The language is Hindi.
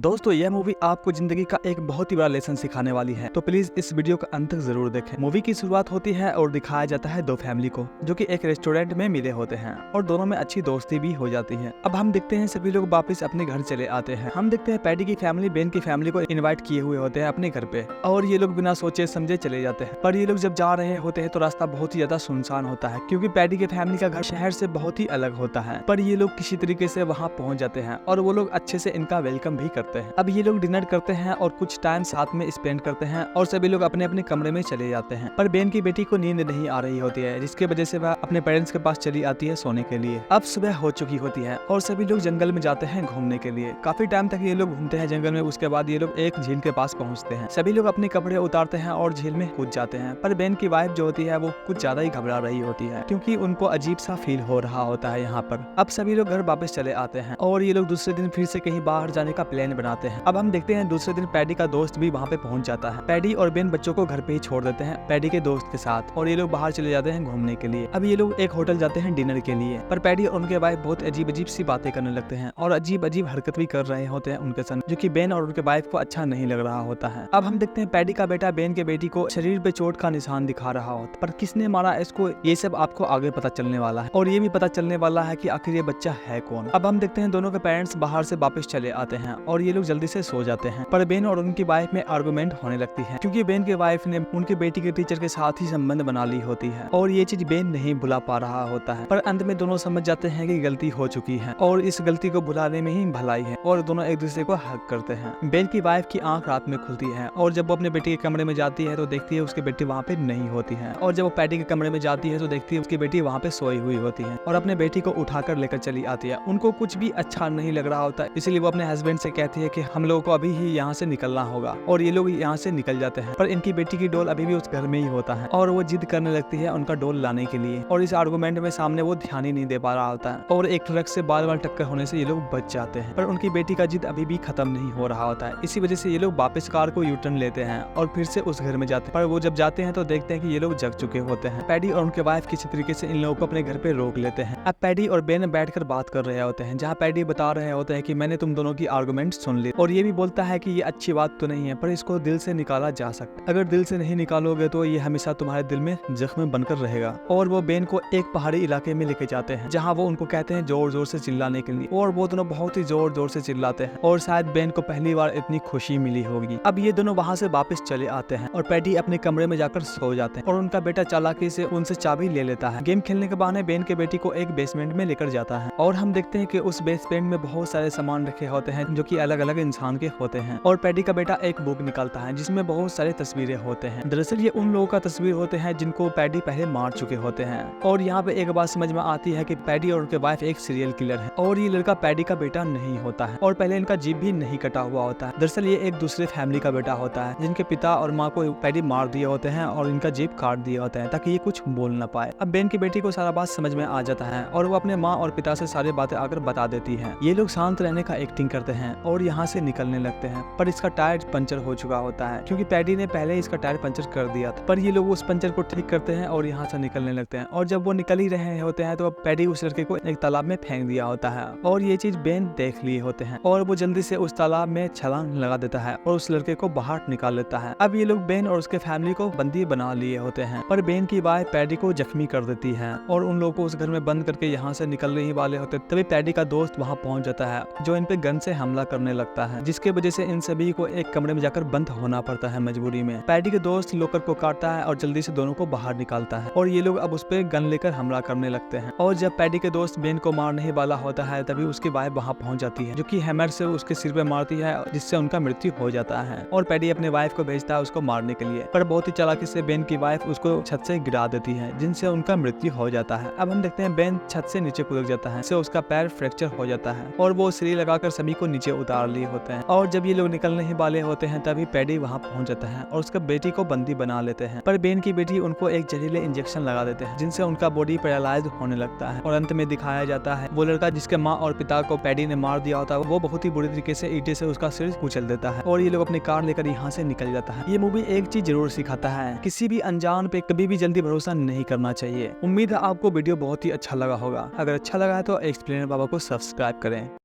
दोस्तों यह मूवी आपको जिंदगी का एक बहुत ही बड़ा लेसन सिखाने वाली है, तो प्लीज इस वीडियो को अंत तक जरूर देखें। मूवी की शुरुआत होती है और दिखाया जाता है दो फैमिली को जो कि एक रेस्टोरेंट में मिले होते हैं और दोनों में अच्छी दोस्ती भी हो जाती है। अब हम देखते हैं सभी लोग वापस अपने घर चले आते हैं। हम देखते हैं पैडी की फैमिली बेन की फैमिली को इन्वाइट किए हुए होते हैं अपने घर पे और ये लोग बिना सोचे समझे चले जाते हैं। पर ये लोग जब जा रहे होते हैं तो रास्ता बहुत ही ज्यादा सुनसान होता है क्योंकि पैडी की फैमिली का घर शहर से बहुत ही अलग होता है। पर ये लोग किसी तरीके से वहाँ पहुंच जाते हैं और वो लोग अच्छे से इनका वेलकम भी करते हैं। अब ये लोग डिनर करते हैं और कुछ टाइम साथ में स्पेंड करते हैं और सभी लोग अपने अपने कमरे में चले जाते हैं। पर बेन की बेटी को नींद नहीं आ रही होती है जिसके वजह से वह अपने पेरेंट्स के पास चली आती है सोने के लिए। अब सुबह हो चुकी होती है और सभी लोग जंगल में जाते हैं घूमने के लिए। काफी टाइम तक ये लोग घूमते हैं जंगल में। उसके बाद ये लोग एक झील के पास पहुंचते हैं। सभी लोग अपने कपड़े उतारते हैं और झील में कूद जाते हैं। पर बेन की वाइफ जो होती है वो कुछ ज्यादा ही घबरा रही होती है क्योंकि उनको अजीब सा फील हो रहा होता है यहाँ पर। अब सभी लोग घर वापस चले आते हैं और ये लोग दूसरे दिन फिर से कहीं बाहर जाने का प्लान बनाते हैं। अब हम देखते हैं दूसरे दिन पैडी का दोस्त भी वहाँ पे पहुंच जाता है। पैडी और बेन बच्चों को घर पे ही छोड़ देते हैं पैडी के दोस्त के साथ और ये लोग बाहर चले जाते हैं घूमने के लिए। अब ये लोग एक होटल जाते हैं डिनर के लिए। पर पैडी और उनके वाइफ बहुत अजीब अजीब सी बातें करने लगते हैं और अजीब अजीब हरकत भी कर रहे होते हैं उनके संग, जो कि बेन और उनके वाइफ को अच्छा नहीं लग रहा होता है। अब हम देखते हैं पैडी का बेटा बेन के बेटी को शरीर पे चोट का निशान दिखा रहा होता, पर किसने मारा इसको ये सब आपको आगे पता चलने वाला है और ये भी पता चलने वाला है कि आखिर ये बच्चा है कौन। अब हम देखते हैं दोनों के पेरेंट्स बाहर से वापस चले आते हैं और ये लोग जल्दी से सो जाते हैं। पर बेन और उनकी वाइफ में आर्गुमेंट होने लगती है क्योंकि बेन के वाइफ ने उनकी बेटी के टीचर के साथ ही संबंध बना ली होती है और ये चीज बेन नहीं भुला पा रहा होता है। पर अंत में दोनों समझ जाते हैं कि गलती हो चुकी है और इस गलती को भुलाने में ही भलाई है और दोनों एक दूसरे को हक करते हैं। बेन की वाइफ की आंख रात में खुलती है और जब वो अपने बेटी के कमरे में जाती है तो देखती है उसकी बेटी वहाँ पे नहीं होती है और जब वो पैडी के कमरे में जाती है तो देखती है उसकी बेटी वहाँ पे सोई हुई होती है और अपने बेटी को उठाकर लेकर चली आती है। उनको कुछ भी अच्छा नहीं लग रहा होता, इसलिए वो अपने हस्बैंड से कहती है कि हम लोगों को अभी ही यहाँ से निकलना होगा और ये लोग यहाँ से निकल जाते हैं। पर इनकी बेटी की डोल अभी भी उस घर में ही होता है और वो जिद करने लगती है उनका डोल लाने के लिए और इस आर्गुमेंट में सामने वो ध्यान ही नहीं दे पा रहा होता है और एक ट्रक से बाल बाल टक्कर होने से ये लोग बच जाते हैं। पर उनकी बेटी का जिद अभी भी खत्म नहीं हो रहा होता है, इसी वजह से ये लोग वापस कार को यू टर्न लेते हैं और फिर से उस घर में जाते हैं। पर वो जब जाते हैं तो देखते हैं कि ये लोग जग चुके होते हैं। पैडी और उनके वाइफ किसी तरीके से इन लोगों को अपने घर पे रोक लेते हैं। अब पैडी और बेन बैठकर बात कर रहे होते हैं जहाँ पैडी बता रहे होते हैं कि मैंने तुम दोनों की आर्गुमेंट सुन ली और ये भी बोलता है कि ये अच्छी बात तो नहीं है पर इसको दिल से निकाला जा सकता, अगर दिल से नहीं निकालोगे तो ये हमेशा तुम्हारे दिल में जख्म बनकर रहेगा। और वो बेन को एक पहाड़ी इलाके में लेके जाते हैं जहाँ वो उनको कहते हैं जोर जोर से चिल्लाने के लिए और वो दोनों बहुत ही जोर जोर से चिल्लाते हैं और शायद बेन को पहली बार इतनी खुशी मिली होगी। अब ये दोनों वहाँ से वापस चले आते हैं और पैडी अपने कमरे में जाकर सो जाते हैं और उनका बेटा चालाकी से उनसे चाबी ले लेता है। गेम खेलने के बहाने बेन के बेटी को एक बेसमेंट में लेकर जाता है और हम देखते हैं कि उस बेसमेंट में बहुत सारे सामान रखे होते हैं जो कि अलग अलग इंसान के होते हैं और पैडी का बेटा एक बुक निकालता है जिसमें बहुत सारे तस्वीरें होते हैं। दरअसल ये उन लोगों का तस्वीर होते हैं जिनको पैडी पहले मार चुके होते हैं और यहाँ पे एक बात समझ में आती है कि पैडी और उनके वाइफ एक सीरियल किलर है और ये लड़का पैडी का बेटा नहीं होता है और पहले इनका जीभ भी नहीं कटा हुआ होता है। दरअसल ये एक दूसरे फैमिली का बेटा होता है जिनके पिता और माँ को पैडी मार दिए होते हैं और इनका जीभ काट दिया होता है ताकि ये कुछ बोल ना पाए। अब बेन की बेटी को सारा बात समझ में आ जाता है और वो अपने माँ और पिता से सारी बातें आकर बता देती है। ये लोग शांत रहने का एक्टिंग करते हैं और यहाँ से निकलने लगते हैं। पर इसका टायर पंचर हो चुका होता है क्योंकि पैडी ने पहले इसका टायर पंचर कर दिया था। पर ये लोग उस पंचर को ठीक करते हैं और यहाँ से निकलने लगते हैं और जब वो निकल ही रहे होते हैं तो पैडी उस लड़के को एक तालाब में फेंक दिया होता है और ये चीज बेन देख लिए होते हैं और वो जल्दी से उस तालाब में छलांग लगा देता है और उस लड़के को बाहर निकाल लेता है। अब ये लोग बेन और उसके फैमिली को बंदी बना लिए होते हैं पर बेन की वाइफ पैडी को जख्मी कर देती है और उन लोगों को उस घर में बंद करके यहाँ से निकलने ही वाले होते तभी पैडी का दोस्त वहाँ पहुंच जाता है जो इन पे गन से हमला करने लगता है जिसके वजह से इन सभी को एक कमरे में जाकर बंद होना पड़ता है मजबूरी में। पैडी के दोस्त लोकर को काटता है और जल्दी से दोनों को बाहर निकालता है और ये लोग अब उस पे गन लेकर हमला करने लगते हैं और जब पैडी के दोस्त बेन को मारने ही वाला होता है तभी उसकी वाइफ वहाँ पहुंच जाती है जो कि हैमर से उसके सिर पे मारती है जिससे उनका मृत्यु हो जाता है और पैडी अपने वाइफ को भेजता है उसको मारने के लिए। पर बहुत ही चालाकी से बेन की वाइफ उसको छत से गिरा देती है जिनसे उनका मृत्यु हो जाता है। अब हम देखते हैं बेन छत से नीचे कूद जाता है, इससे उसका पैर फ्रैक्चर हो जाता है और वो सीढ़ी लगाकर सभी को नीचे उतार लिए होते हैं और जब ये लोग निकलने ही वाले होते हैं तभी पैडी वहाँ पहुंच जाता है और उसका बेटी को बंदी बना लेते हैं। पर बेन की बेटी उनको एक जहरीले इंजेक्शन लगा देते हैं जिनसे उनका बॉडी पैरालाइज होने लगता है और अंत में दिखाया जाता है वो लड़का जिसके माँ और पिता को पैडी ने मार दिया होता है वो बहुत ही बुरी तरीके से ईंटे से उसका सिर कुचल देता है और ये लोग अपनी कार लेकर यहाँ से निकल जाता है। ये मूवी एक चीज जरूर सिखाता है, किसी भी अनजान पे कभी भी जल्दी भरोसा नहीं करना चाहिए। उम्मीद है आपको वीडियो बहुत ही अच्छा लगा होगा। अगर अच्छा लगा है तो एक्सप्लेनर बाबा को सब्सक्राइब करें।